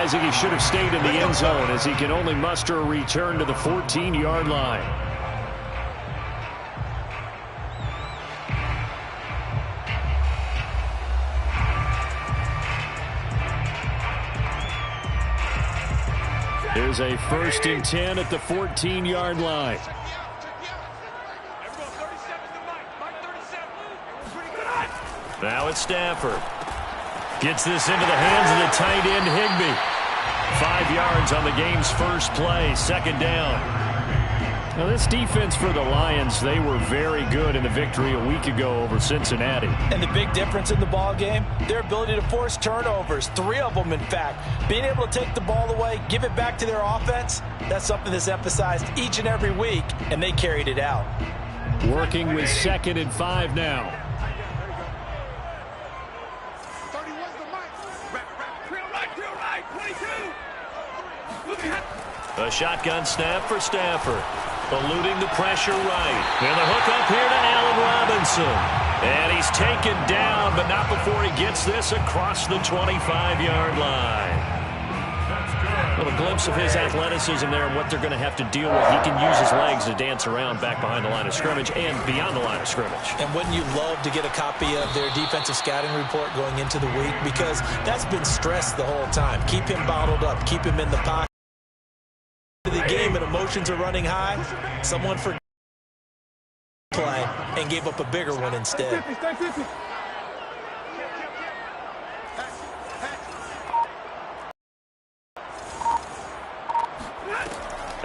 realizing he should have stayed in the end zone as he can only muster a return to the 14-yard line. There's a 1st and 10 at the 14-yard line. Now it's Stafford. Gets this into the hands of the tight end, Higbee. 5 yards on the game's first play, 2nd down. Now this defense for the Lions, they were very good in the victory a week ago over Cincinnati. And the big difference in the ball game, their ability to force turnovers, 3 of them in fact. Being able to take the ball away, give it back to their offense, that's something that's emphasized each and every week, and they carried it out. Working with 2nd and 5 now. A shotgun snap for Stafford. Eluding the pressure right. And the hook up here to Allen Robinson. And he's taken down, but not before he gets this across the 25-yard line. A little glimpse of his athleticism there and what they're going to have to deal with. He can use his legs to dance around back behind the line of scrimmage and beyond the line of scrimmage. And wouldn't you love to get a copy of their defensive scouting report going into the week? Because that's been stressed the whole time. Keep him bottled up. Keep him in the pocket. The game and emotions are running high. Someone forgot to play and gave up a bigger one instead.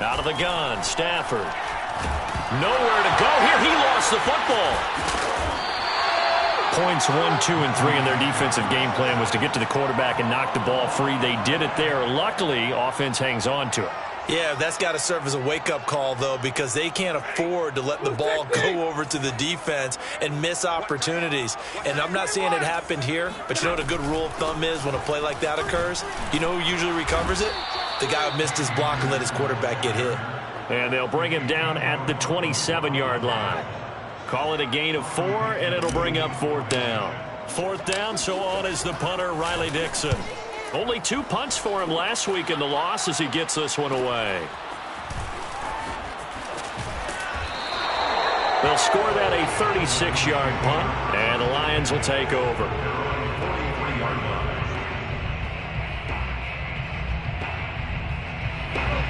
Out of the gun, Stafford. Nowhere to go here. He lost the football. Points 1, 2, and 3 in their defensive game plan was to get to the quarterback and knock the ball free. They did it there. Luckily, offense hangs on to it. Yeah, that's got to serve as a wake-up call, though, because they can't afford to let the ball go over to the defense and miss opportunities. And I'm not saying it happened here, but you know what a good rule of thumb is when a play like that occurs? You know who usually recovers it? The guy who missed his block and let his quarterback get hit. And they'll bring him down at the 27-yard line. Call it a gain of 4, and it'll bring up 4th down. 4th down, so on is the punter, Riley Dixon. Only 2 punts for him last week in the loss as he gets this one away. They'll score that a 36-yard punt, and the Lions will take over.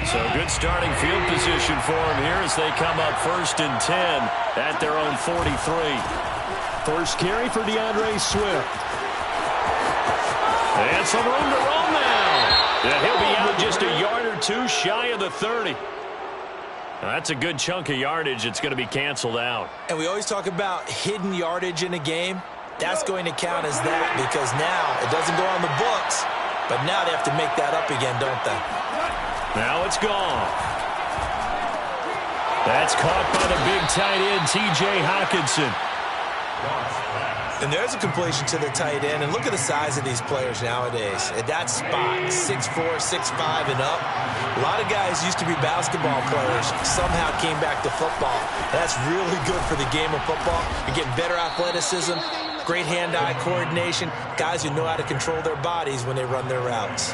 So good starting field position for him here as they come up 1st and 10 at their own 43. First carry for DeAndre Swift. And some room to roam now. And he'll be out just a yard or 2 shy of the 30. Now that's a good chunk of yardage. It's going to be canceled out. And we always talk about hidden yardage in a game. That's going to count as that because now it doesn't go on the books. But now they have to make that up again, don't they? Now it's gone. That's caught by the big tight end, T.J. Hockenson. And there's a completion to the tight end. And look at the size of these players nowadays. At that spot, 6'4", 6'5", and up. A lot of guys used to be basketball players, somehow came back to football. That's really good for the game of football. You're getting better athleticism, great hand-eye coordination, guys who know how to control their bodies when they run their routes.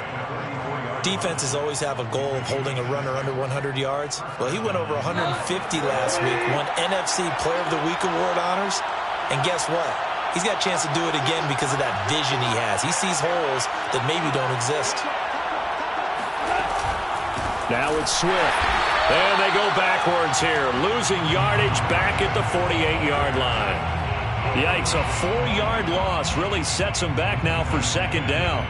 Defenses always have a goal of holding a runner under 100 yards. Well, he went over 150 last week, won NFC Player of the Week award honors. And guess what? He's got a chance to do it again because of that vision he has. He sees holes that maybe don't exist. Now it's Swift. And they go backwards here, losing yardage back at the 48-yard line. Yikes, a 4-yard loss really sets them back now for 2nd down.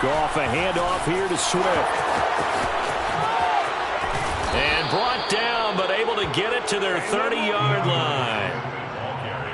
Goff a handoff here to Swift. And brought down, but able to get it to their 30-yard line.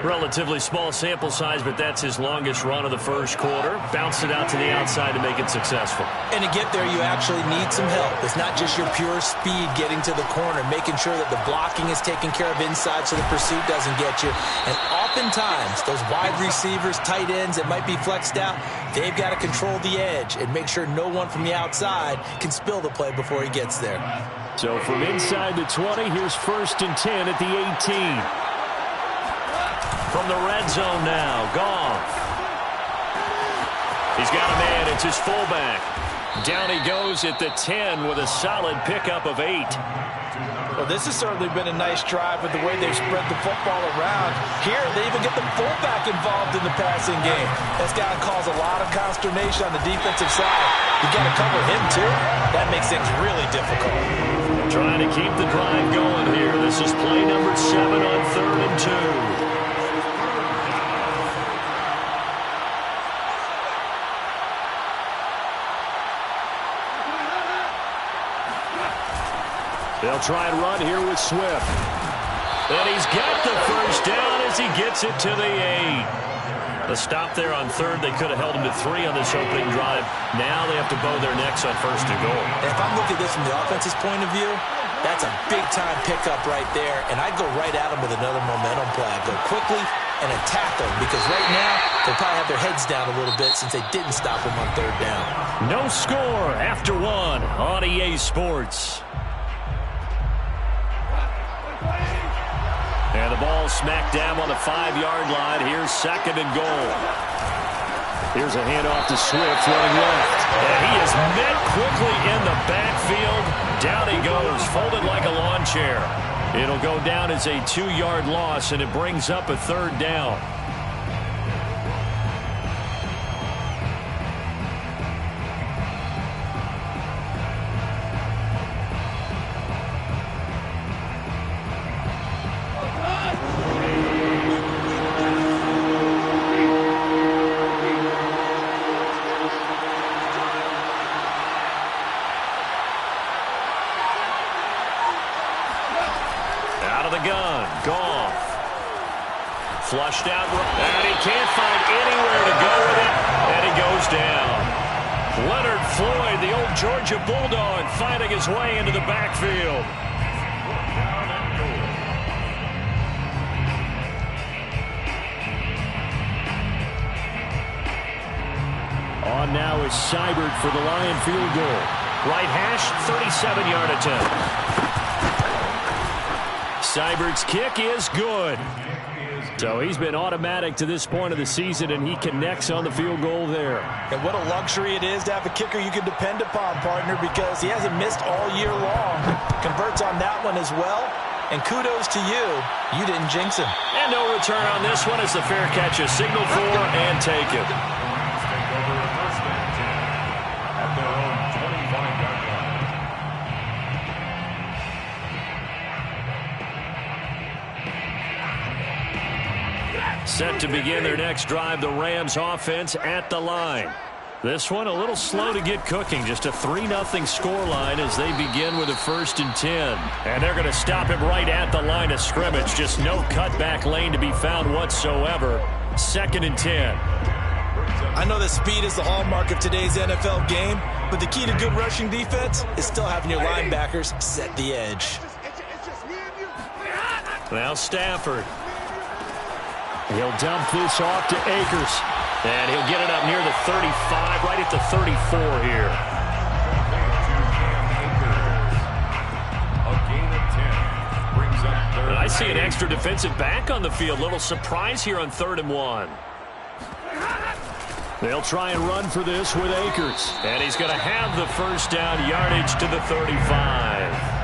Relatively small sample size, but that's his longest run of the first quarter. Bounced it out to the outside to make it successful. And to get there, you actually need some help. It's not just your pure speed getting to the corner, making sure that the blocking is taken care of inside so the pursuit doesn't get you. And oftentimes those wide receivers, tight ends that might be flexed out, they've got to control the edge and make sure no one from the outside can spill the play before he gets there. So from inside the 20, here's 1st and 10 at the 18. From the red zone now, Goff. He's got a man. It's his fullback. Down he goes at the 10 with a solid pickup of 8. Well, this has certainly been a nice drive with the way they've spread the football around. Here, they even get the fullback involved in the passing game. That's got to cause a lot of consternation on the defensive side. You got to cover him, too. That makes things really difficult. Trying to keep the drive going here. This is play number 7 on 3rd and 2. They'll try and run here with Swift. And he's got the first down as he gets it to the 8. The stop there on 3rd. They could have held him to 3 on this opening drive. Now they have to bow their necks on 1st and goal. And if I'm looking at this from the offense's point of view, that's a big-time pickup right there. And I'd go right at him with another momentum play. I'd go quickly and attack them because right now they'll probably have their heads down a little bit since they didn't stop him on 3rd down. No score after 1 on EA Sports. And the ball smacked down on the 5-yard line. Here's 2nd and goal. Here's a handoff to Swift running left. And he is met quickly in the backfield. Down he goes, folded like a lawn chair. It'll go down as a 2-yard loss, and it brings up a 3rd down. Flushed out, and he can't find anywhere to go with it, and he goes down. Leonard Floyd, the old Georgia Bulldog, finding his way into the backfield. On now is Seibert for the Lion field goal. Right hash, 37-yard attempt. Seibert's kick is good. So he's been automatic to this point of the season, and he connects on the field goal there. And what a luxury it is to have a kicker you can depend upon, partner, because he hasn't missed all year long. Converts on that one as well. And kudos to you. You didn't jinx him. And no return on this one as the fair catch is signaled for and taken. Set to begin their next drive, the Rams offense at the line. This one a little slow to get cooking, just a 3-0 scoreline as they begin with a 1st and 10. And they're going to stop him right at the line of scrimmage. Just no cutback lane to be found whatsoever. 2nd and 10. I know that speed is the hallmark of today's NFL game, but the key to good rushing defense is still having your linebackers set the edge. Now Stafford. He'll dump this off to Akers. And he'll get it up near the 35, right at the 34 here. And I see an extra defensive back on the field. Little surprise here on 3rd and 1. They'll try and run for this with Akers. And he's going to have the first down, yardage to the 35.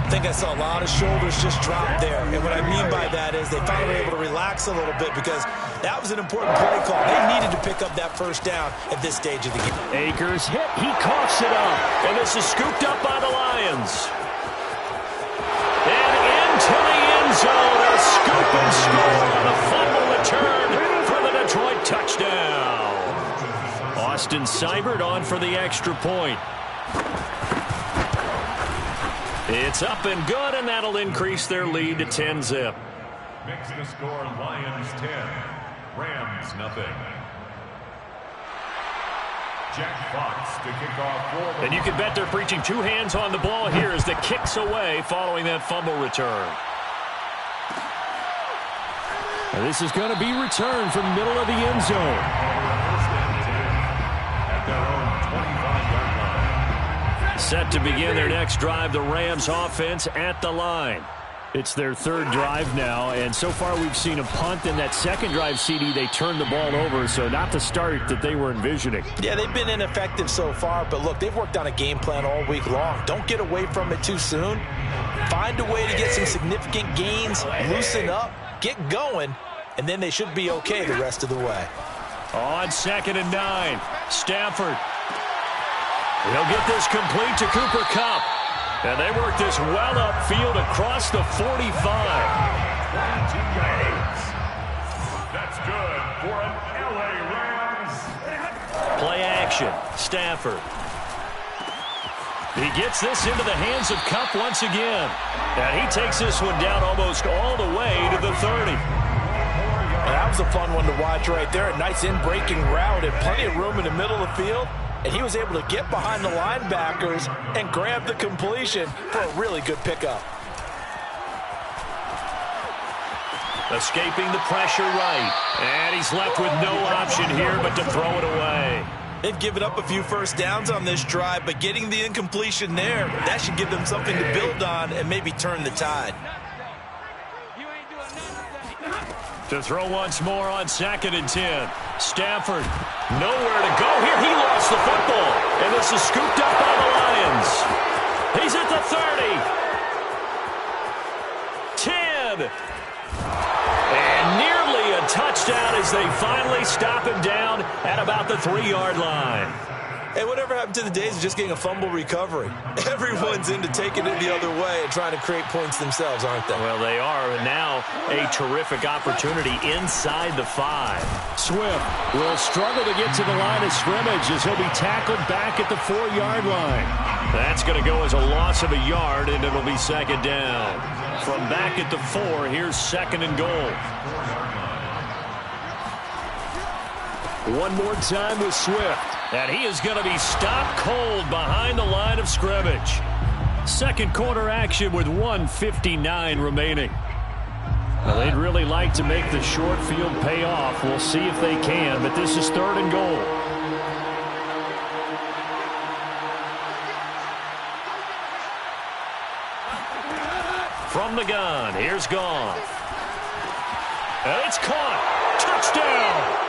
I think I saw a lot of shoulders just drop there. And what I mean by that is they finally were able to relax a little bit because that was an important play call. They needed to pick up that first down at this stage of the game. Akers hit. He coughs it up. And this is scooped up by the Lions. And into the end zone. A scoop and score on a fumble return for the Detroit touchdown. Austin Seibert on for the extra point. It's up and good, and that'll increase their lead to 10-zip. Makes the score Lions 10, Rams nothing. Jack Fox to kick off for the... And you can bet they're preaching 2 hands on the ball here as the kick's away following that fumble return. And this is going to be returned from the middle of the end zone. At their own 25-yard line. Set to begin their next drive, the Rams offense at the line. It's their third drive now, and so far we've seen a punt. In that second drive, CD, they turned the ball over, so not the start that they were envisioning. Yeah, they've been ineffective so far, but look, they've worked on a game plan all week long. Don't get away from it too soon. Find a way to get some significant gains, loosen up, get going, and then they should be okay the rest of the way. On 2nd and 9, Stafford. He'll get this complete to Cooper Kupp. And they work this well upfield across the 45. 22 yards. That's good for an LA Rams. Play action. Stafford. He gets this into the hands of Kupp once again. And he takes this one down almost all the way to the 30. That was a fun one to watch right there. A nice in-breaking route and plenty of room in the middle of the field. And he was able to get behind the linebackers and grab the completion for a really good pickup. Escaping the pressure right. And he's left with no option here but to throw it away. They've given up a few first downs on this drive, but getting the incompletion there, that should give them something to build on and maybe turn the tide. To throw once more on 2nd and 10. Stafford, nowhere to go here. He lost the football. And this is scooped up by the Lions. He's at the 30. 10. And nearly a touchdown as they finally stop him down at about the 3-yard line. Hey, whatever happened to the days of just getting a fumble recovery? Everyone's into taking it the other way and trying to create points themselves, aren't they? Well, they are, and now a terrific opportunity inside the 5. Swift will struggle to get to the line of scrimmage as he'll be tackled back at the 4-yard line. That's going to go as a loss of a yard, and it'll be 2nd down. From back at the 4, here's 2nd and goal. One more time with Swift. And he is going to be stopped cold behind the line of scrimmage. Second quarter action with 1:59 remaining. Well, they'd really like to make the short field pay off. We'll see if they can, but this is 3rd and goal. From the gun, here's Goff. And it's caught. Touchdown!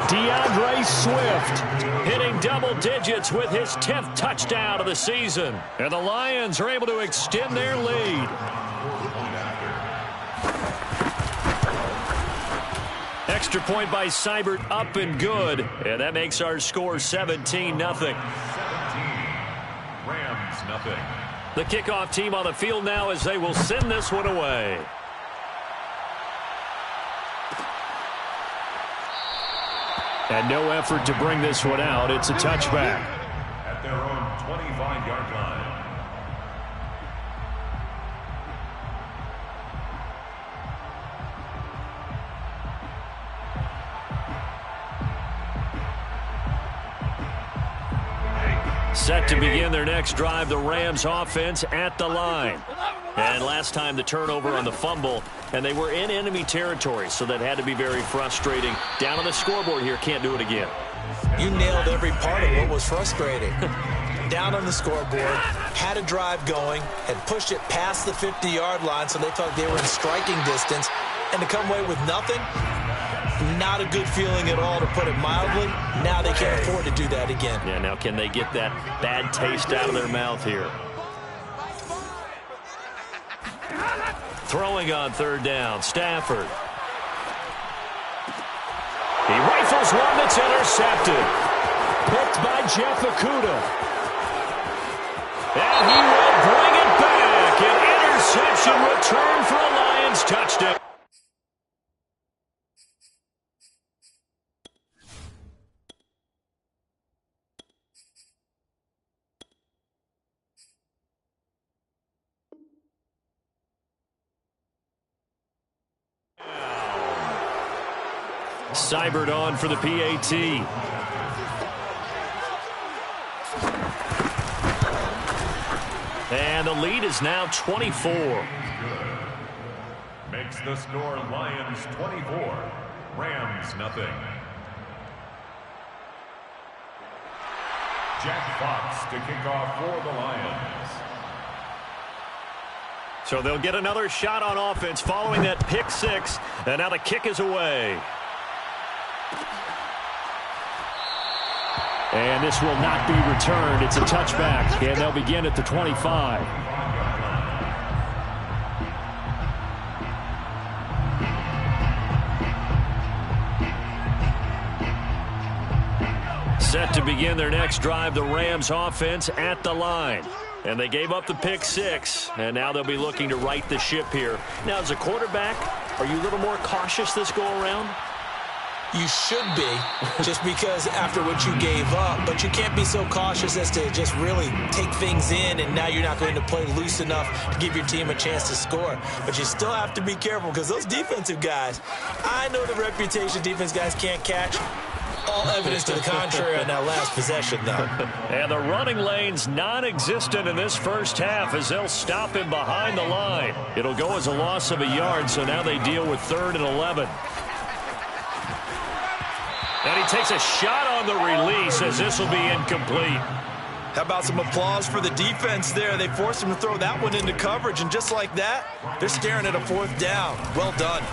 DeAndre Swift hitting double digits with his 10th touchdown of the season. And the Lions are able to extend their lead. Extra point by Seibert up and good. And that makes our score 17-0. 17. Rams, nothing. The kickoff team on the field now as they will send this one away. And no effort to bring this one out. It's a touchback. At their own 25-yard line. Set to begin their next drive, the Rams offense at the line. And last time the turnover on the fumble, and they were in enemy territory, so that had to be very frustrating. Down on the scoreboard here, can't do it again. You nailed every part of what was frustrating. Down on the scoreboard, had a drive going, had pushed it past the 50-yard line, so they felt they were in striking distance, and to come away with nothing, not a good feeling at all, to put it mildly. Now they can't afford to do that again. Yeah, now can they get that bad taste out of their mouth here? Throwing on 3rd down, Stafford. He rifles one that's intercepted. Picked by Jeff Okudah. And he will bring it back. An interception return for a Lions touchdown. Seibert on for the PAT. And the lead is now 24. Makes makes the score Lions 24, Rams nothing. Jack Fox to kick off for the Lions. So they'll get another shot on offense following that pick six, and now the kick is away. And this will not be returned. It's a touchback, and they'll begin at the 25. Set to begin their next drive, the Rams offense at the line. And they gave up the pick six, and now they'll be looking to right the ship here. Now, as a quarterback, are you a little more cautious this go-around? You should be, just because after what you gave up. But you can't be so cautious as to just really take things in, and now you're not going to play loose enough to give your team a chance to score. But you still have to be careful, because those defensive guys, I know the reputation defense guys can't catch. All evidence to the contrary on that last possession, though. And the running lane's non-existent in this first half as they'll stop him behind the line. It'll go as a loss of a yard, so now they deal with 3rd and 11. And he takes a shot on the release as this will be incomplete. How about some applause for the defense there? They forced him to throw that one into coverage, and just like that, they're staring at a 4th down. Well done.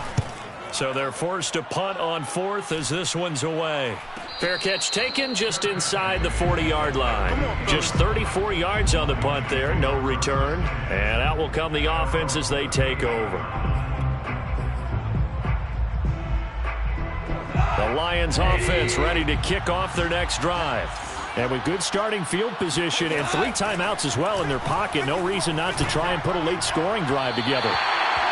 So they're forced to punt on 4th as this one's away. Fair catch taken just inside the 40-yard line. Just 34 yards on the punt there, no return. And out will come the offense as they take over. The Lions offense ready to kick off their next drive. And with good starting field position and 3 timeouts as well in their pocket, no reason not to try and put a late scoring drive together.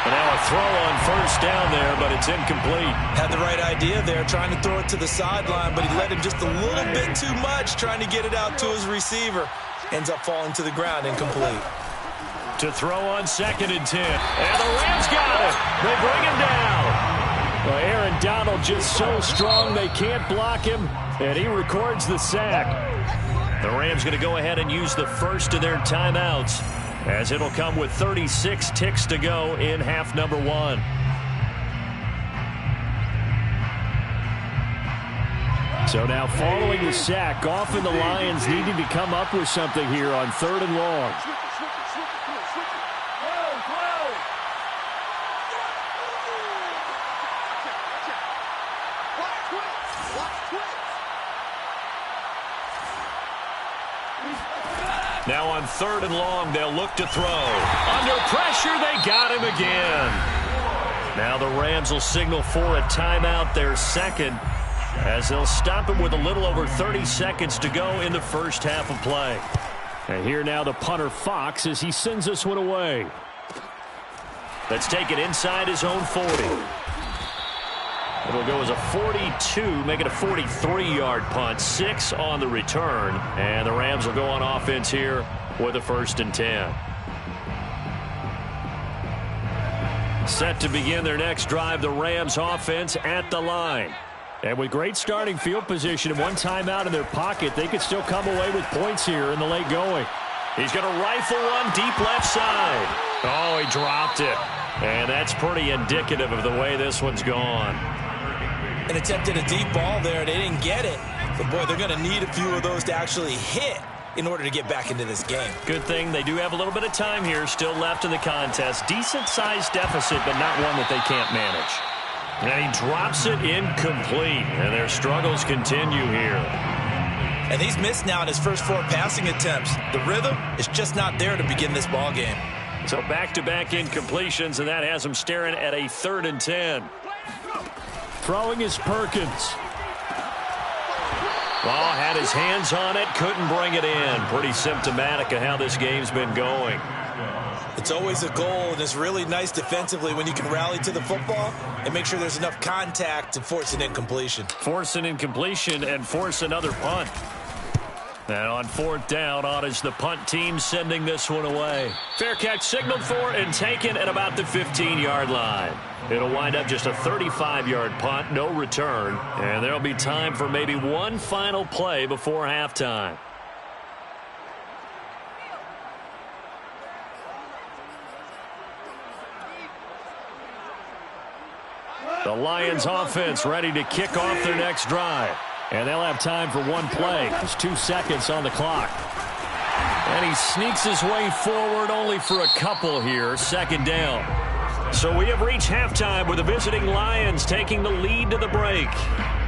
And now a throw on 1st down there, but it's incomplete. Had the right idea there, trying to throw it to the sideline, but he let him just a little bit too much, trying to get it out to his receiver. Ends up falling to the ground, incomplete. To throw on 2nd and 10. And the Rams got it. They bring him down. Well, Aaron Donald just so strong they can't block him, and he records the sack. The Rams going to go ahead and use the first of their timeouts, as it'll come with 36 ticks to go in half number 1. So now following the sack, often the Lions needing to come up with something here on 3rd and long. Now on 3rd and long, they'll look to throw. Under pressure, they got him again. Now the Rams will signal for a timeout, their 2nd, as they'll stop him with a little over 30 seconds to go in the first half of play. And here now the punter Fox as he sends this one away. Let's take it inside his own 40. It'll go as a 42, make it a 43-yard punt, 6 on the return. And the Rams will go on offense here with a 1st and 10. Set to begin their next drive, the Rams offense at the line. And with great starting field position and 1 timeout in their pocket, they could still come away with points here in the late going. He's going to rifle one deep left side. Oh, he dropped it. And that's pretty indicative of the way this one's gone. And attempted a deep ball there, and they didn't get it. But, boy, they're going to need a few of those to actually hit in order to get back into this game. Good thing they do have a little bit of time here still left in the contest. Decent-sized deficit, but not one that they can't manage. And he drops it incomplete, and their struggles continue here. And he's missed now in his first 4 passing attempts. The rhythm is just not there to begin this ball game. So back-to-back incompletions, and that has him staring at a 3rd and 10. Throwing is Perkins. Ball had his hands on it, couldn't bring it in. Pretty symptomatic of how this game's been going. It's always a goal, and it's really nice defensively when you can rally to the football and make sure there's enough contact to force an incompletion. Force an incompletion and force another punt. And on 4th down, on is the punt team sending this one away. Fair catch signaled for and taken at about the 15-yard line. It'll wind up just a 35-yard punt, no return. And there'll be time for maybe one final play before halftime. The Lions offense ready to kick off their next drive. And they'll have time for one play. There's 2 seconds on the clock. And he sneaks his way forward only for a couple here. 2nd down. So we have reached halftime with the visiting Lions taking the lead to the break.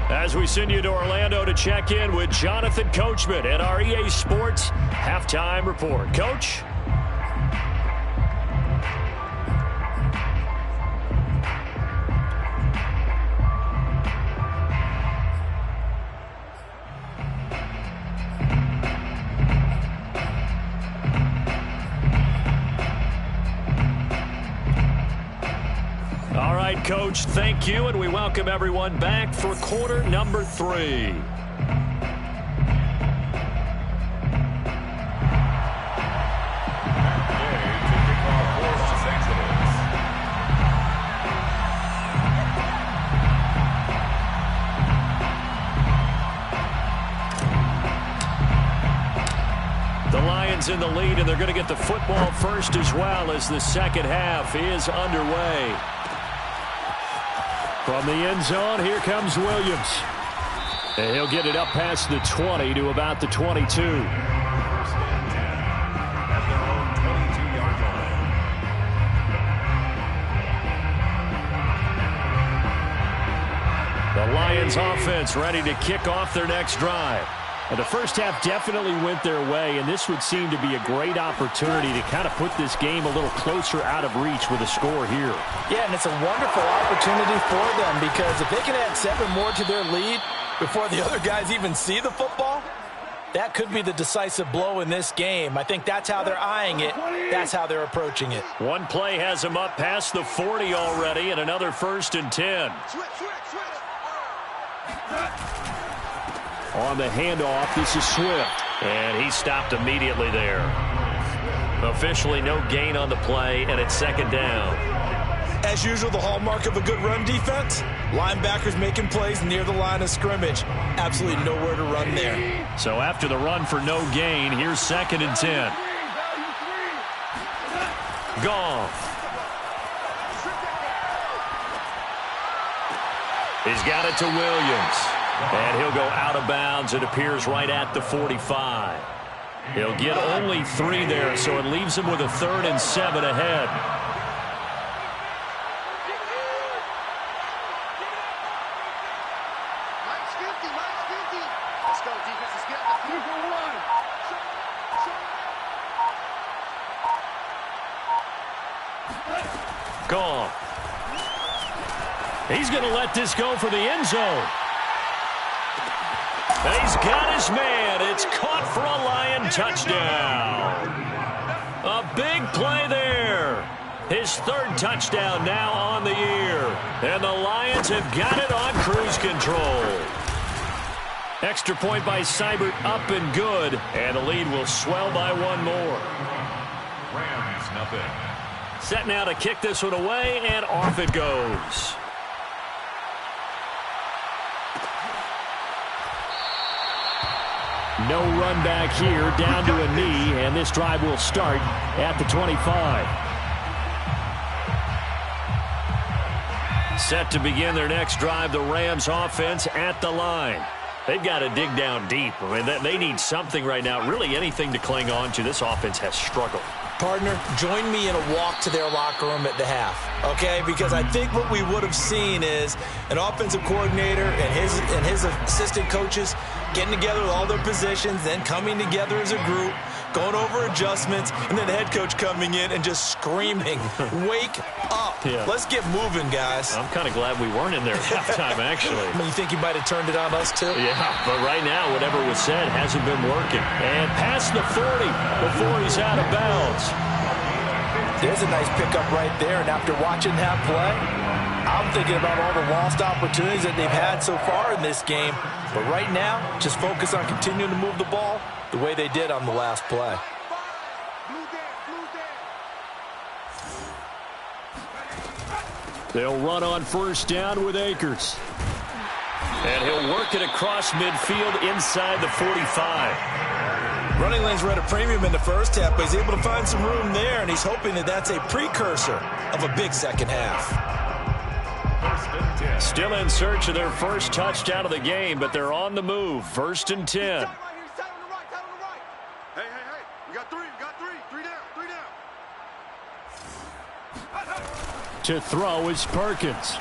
As we send you to Orlando to check in with Jonathan Coachman at our EA Sports Halftime Report. Coach? All right, Coach, thank you, and we welcome everyone back for quarter number 3. The Lions in the lead, and they're going to get the football first as well as the second half is underway. From the end zone, here comes Williams. And he'll get it up past the 20 to about the 22. At their own 22-yard line. The Lions offense ready to kick off their next drive. And the first half definitely went their way, and this would seem to be a great opportunity to kind of put this game a little closer out of reach with a score here. Yeah, and it's a wonderful opportunity for them because if they can add 7 more to their lead before the other guys even see the football, that could be the decisive blow in this game. I think that's how they're eyeing it. That's how they're approaching it. One play has them up past the 40 already, and another 1st and 10. On the handoff, this is Swift. And he stopped immediately there. Officially no gain on the play, and it's 2nd down. As usual, the hallmark of a good run defense, linebackers making plays near the line of scrimmage. Absolutely nowhere to run there. So after the run for no gain, here's 2nd and 10. Gone. He's got it to Williams. And he'll go out of bounds. It appears right at the 45. He'll get only 3 there, so it leaves him with a 3rd and 7 ahead. Let's go, defense. Let's get the 3-for-1. Gone. He's going to let this go for the end zone. And he's got his man. It's caught for a Lion touchdown. A big play there. His 3rd touchdown now on the year. And the Lions have got it on cruise control. Extra point by Seibert up and good. And the lead will swell by 1 more. Rams, nothing. Set now to kick this one away, and off it goes. No run back here, down to a knee, and this drive will start at the 25. Set to begin their next drive, the Rams offense at the line. They've got to dig down deep. I mean, they need something right now, really anything to cling on to. This offense has struggled. Partner, join me in a walk to their locker room at the half, okay? Because I think what we would have seen is an offensive coordinator and his assistant coaches getting together with all their positions, then coming together as a group, going over adjustments, and then the head coach coming in and just screaming, wake up. Yeah. Let's get moving, guys. I'm kind of glad we weren't in there at halftime, actually. I mean, you think you might have turned it on us, too? Yeah, but right now, whatever was said hasn't been working. And past the 40 before he's out of bounds. There's a nice pickup right there, and after watching that play, I'm thinking about all the lost opportunities that they've had so far in this game. But right now, just focus on continuing to move the ball the way they did on the last play. They'll run on 1st down with Akers. And he'll work it across midfield inside the 45. Running lanes were at a premium in the first half, but he's able to find some room there, and he's hoping that that's a precursor of a big second half. 1st and 10. Still in search of their first touchdown of the game, but they're on the move. 1st and 10. Hey, we got three. Three down. To throw is Perkins.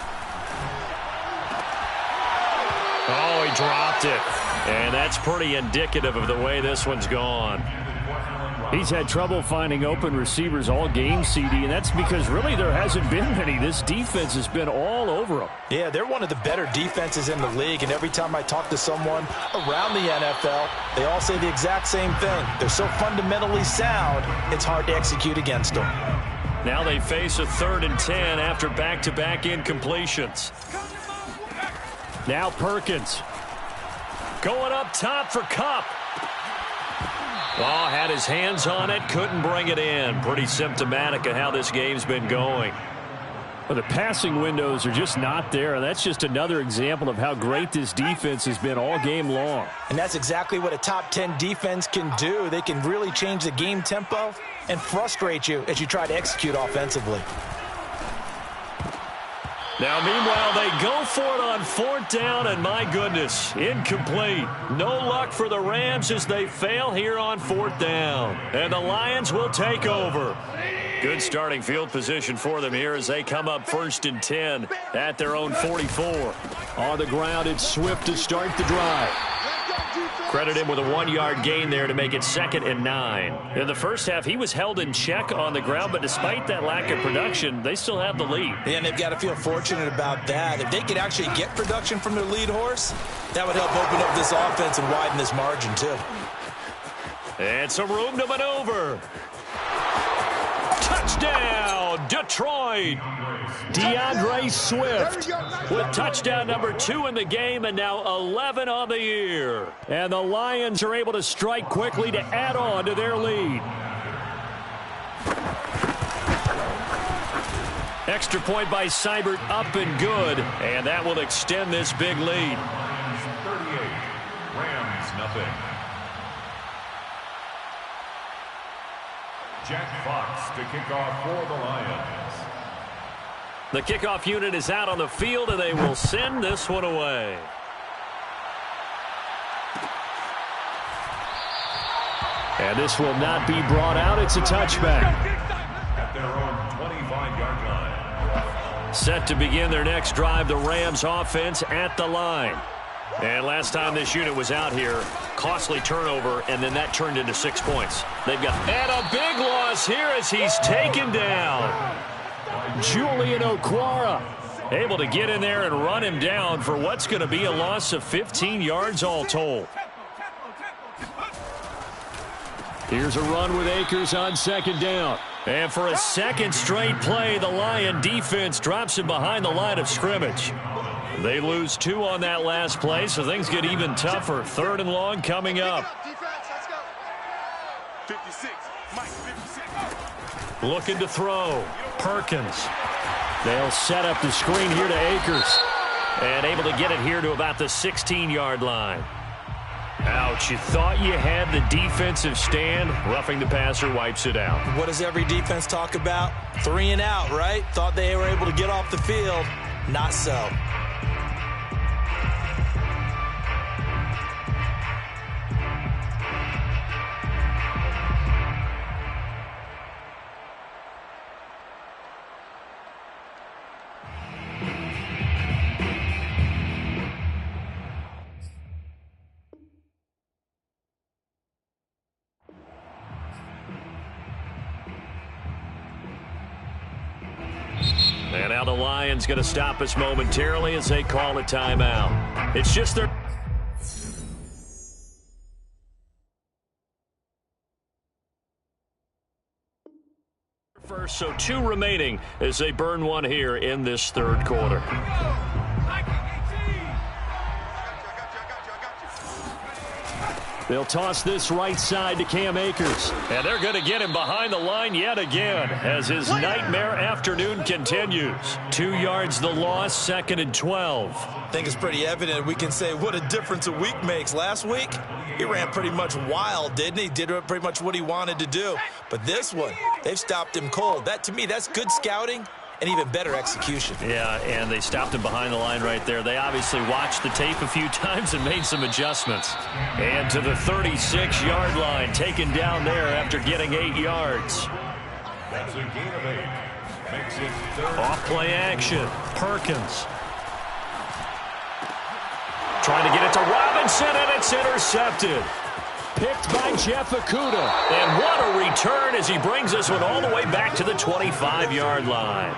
Oh, he dropped it. And that's pretty indicative of the way this one's gone. He's had trouble finding open receivers all game, CD, and that's because really there hasn't been many. This defense has been all over them. Yeah, they're one of the better defenses in the league, and every time I talk to someone around the NFL, they all say the exact same thing. They're so fundamentally sound, it's hard to execute against them. Now they face a 3rd and 10 after back-to-back incompletions. Now Perkins. Going up top for Kupp. Oh, had his hands on it, couldn't bring it in. Pretty symptomatic of how this game's been going. Well, the passing windows are just not there, and that's just another example of how great this defense has been all game long. And that's exactly what a top 10 defense can do. They can really change the game tempo and frustrate you as you try to execute offensively. Now, meanwhile, they go for it on 4th down, and my goodness, incomplete. No luck for the Rams as they fail here on 4th down. And the Lions will take over. Good starting field position for them here as they come up 1st and 10 at their own 44. On the ground, it's Swift to start the drive. Credit him with a 1-yard gain there to make it 2nd and 9. In the first half, he was held in check on the ground, but despite that lack of production, they still have the lead. Yeah, and they've got to feel fortunate about that. If they could actually get production from their lead horse, that would help open up this offense and widen this margin, too. And some room to maneuver. Touchdown, Detroit. DeAndre Swift with touchdown number 2 in the game and now 11 on the year. And the Lions are able to strike quickly to add on to their lead. Extra point by Seibert up and good. And that will extend this big lead. 38, Rams nothing. Jack Fox to kick off for the Lions. The kickoff unit is out on the field, and they will send this one away. And this will not be brought out. It's a touchback. At their own 25-yard line. Set to begin their next drive, the Rams offense at the line. And last time this unit was out here, costly turnover, and then that turned into 6 points. They've got and a big loss here as he's taken down. Julian Okwara able to get in there and run him down for what's going to be a loss of 15 yards all told. Here's a run with Akers on 2nd down. And for a second straight play, the Lion defense drops him behind the line of scrimmage. They lose 2 on that last play, so things get even tougher. 3rd and long coming up. 56. Mike, 56. Looking to throw. Perkins. They'll set up the screen here to Akers. And able to get it here to about the 16-yard line. Ouch, you thought you had the defensive stand. Roughing the passer wipes it out. What does every defense talk about? 3 and out, right? Thought they were able to get off the field. Not so. And now the Lions going to stop us momentarily as they call a timeout. It's just their first, so 2 remaining as they burn one here in this 3rd quarter. They'll toss this right side to Cam Akers. And they're going to get him behind the line yet again as his nightmare afternoon continues. 2 yards the loss, 2nd and 12. I think it's pretty evident. We can say what a difference a week makes. Last week, he ran pretty much wild, didn't he? Did pretty much what he wanted to do. But this one, they've stopped him cold. That, to me, that's good scouting and even better execution. Yeah, and they stopped him behind the line right there. They obviously watched the tape a few times and made some adjustments. And to the 36-yard line, taken down there after getting 8 yards. That's a gain of 8. Makes it third. Off play action. Perkins. Trying to get it to Robinson, and it's intercepted. Picked by Jeff Okudah. And what a return as he brings this one all the way back to the 25-yard line.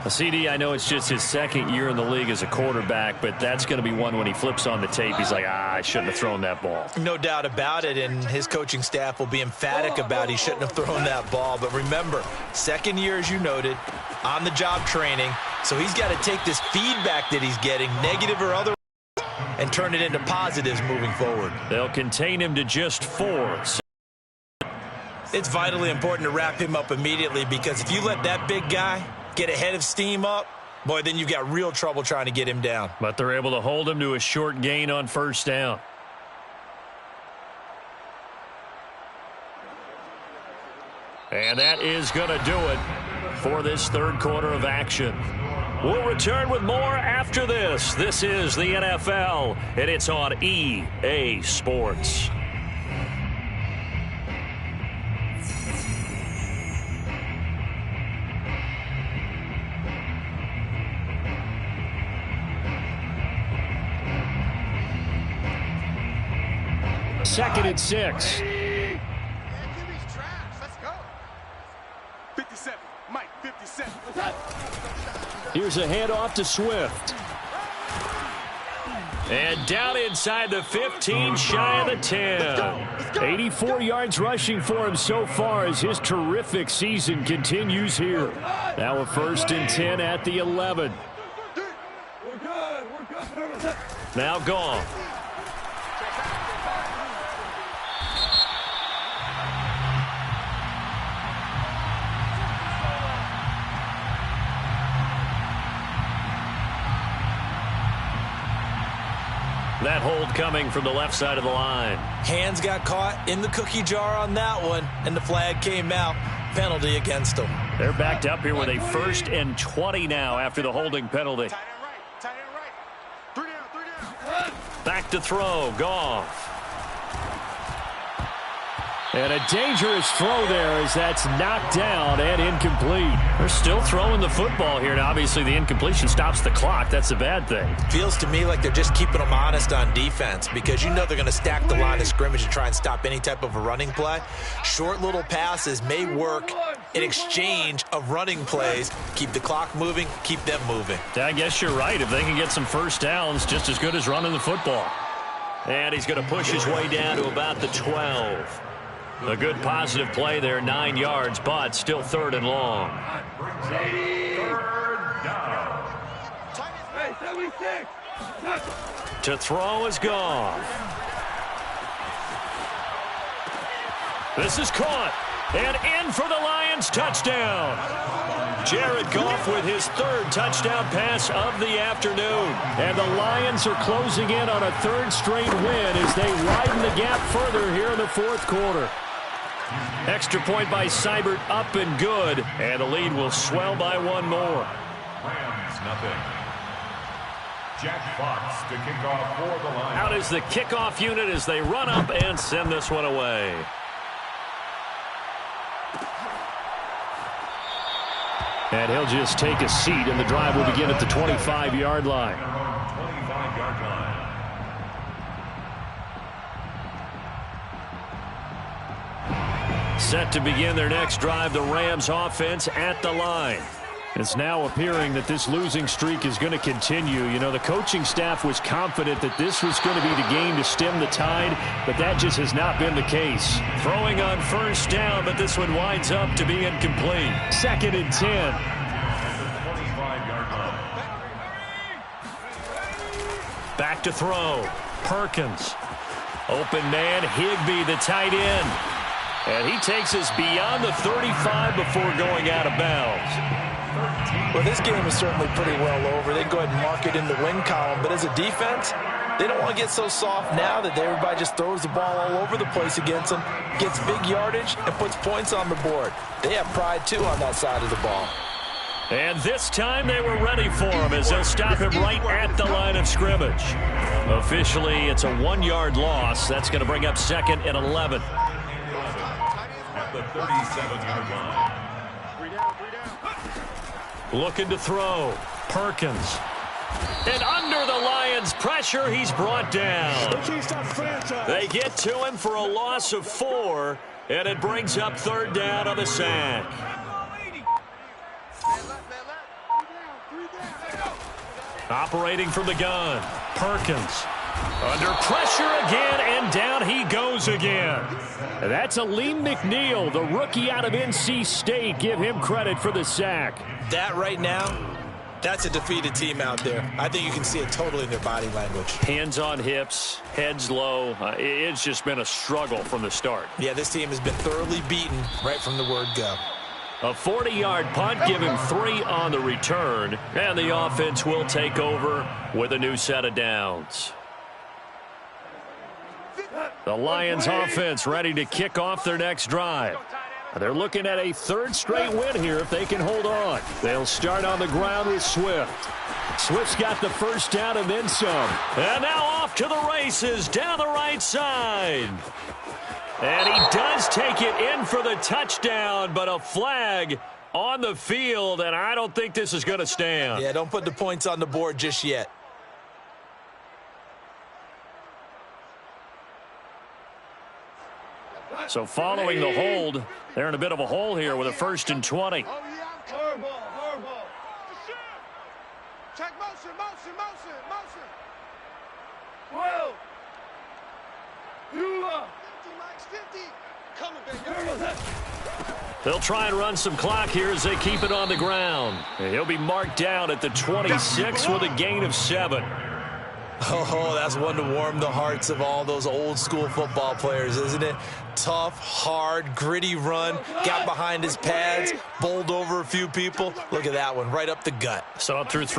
CD, I know it's just his second year in the league as a quarterback, but that's going to be one when he flips on the tape. He's like, I shouldn't have thrown that ball. No doubt about it, and his coaching staff will be emphatic about he shouldn't have thrown that ball. But remember, second year, as you noted, on-the-job training, so he's got to take this feedback that he's getting, negative or otherwise, and turn it into positives moving forward. They'll contain him to just 4. It's vitally important to wrap him up immediately, because if you let that big guy get ahead of steam up, boy, then you've got real trouble trying to get him down. But they're able to hold him to a short gain on first down. And that is going to do it for this third quarter of action. We'll return with more after this. This is the NFL, and it's on EA Sports. Second and 6. Let's go. 57. Mike, 57. Here's a handoff to Swift. And down inside the 15, shy of the 10. 84 yards rushing for him so far as his terrific season continues here. Now a 1st and 10 at the 11. Now gone. That hold coming from the left side of the line. Hands got caught in the cookie jar on that one, and the flag came out. Penalty against them. They're backed up here with a 1st and 20 now after the holding penalty. Tight end right. Tight end right. 3 down. 3 down. Back to throw. Goff. And a dangerous throw there as that's knocked down and incomplete. They're still throwing the football here. Now, obviously, the incompletion stops the clock. That's a bad thing. Feels to me like they're just keeping them honest on defense, because you know they're going to stack the line of scrimmage and try and stop any type of a running play. Short little passes may work in exchange of running plays. Keep the clock moving, keep them moving. I guess you're right. If they can get some first downs, just as good as running the football. And he's going to push his way down to about the 12. A good positive play there, 9 yards, but still 3rd and long. Third down. To throw is Goff. This is caught. And in for the Lions touchdown. Jared Goff with his 3rd touchdown pass of the afternoon. And the Lions are closing in on a 3rd straight win as they widen the gap further here in the 4th quarter. Extra point by Seibert, up and good. And the lead will swell by 1 more. Rams, nothing. Jack Fox to kick off for the Lions. Out is the kickoff unit as they run up and send this one away. And he'll just take a seat, and the drive will begin at the 25-yard line. 25-yard line. Set to begin their next drive, the Rams offense at the line. It's now appearing that this losing streak is going to continue. You know, the coaching staff was confident that this was going to be the game to stem the tide, but that just has not been the case. Throwing on first down, but this one winds up to be incomplete. 2nd and 10. 25-yard line. Back to throw. Perkins. Open man, Higbee, the tight end. And he takes us beyond the 35 before going out of bounds. Well, this game is certainly pretty well over. They can go ahead and mark it in the win column. But as a defense, they don't want to get so soft now that everybody just throws the ball all over the place against them, gets big yardage, and puts points on the board. They have pride, too, on that side of the ball. And this time they were ready for him as they'll stop him right at the line of scrimmage. Officially, it's a 1-yard loss. That's going to bring up 2nd and 11. At the 37-yard line. Looking to throw. Perkins. And under the Lions' pressure, he's brought down. They get to him for a loss of 4, and it brings up 3rd down on the sack. Operating from the gun. Perkins. Under pressure again, and down he goes again. That's Aleem McNeil, the rookie out of NC State. Give him credit for the sack. That right now, that's a defeated team out there. I think you can see it totally in their body language. Hands on hips, heads low. It's just been a struggle from the start. Yeah, this team has been thoroughly beaten right from the word go. A 40-yard punt, give him 3 on the return, and the offense will take over with a new set of downs. The Lions offense ready to kick off their next drive. They're looking at a 3rd straight win here if they can hold on. They'll start on the ground with Swift. Swift's got the 1st down and then some. And now off to the races down the right side. And he does take it in for the touchdown, but a flag on the field, and I don't think this is going to stand. Yeah, don't put the points on the board just yet. So following the hold, they're in a bit of a hole here with a 1st and 20. Check motion. Whoa! 50, Max, 50. Coming, baby. They'll try and run some clock here as they keep it on the ground. And he'll be marked down at the 26 with a gain of 7. Oh, that's one to warm the hearts of all those old school football players, isn't it? Tough, hard, gritty run, got behind his pads, bowled over a few people. Look at that one, right up the gut. So up through 3.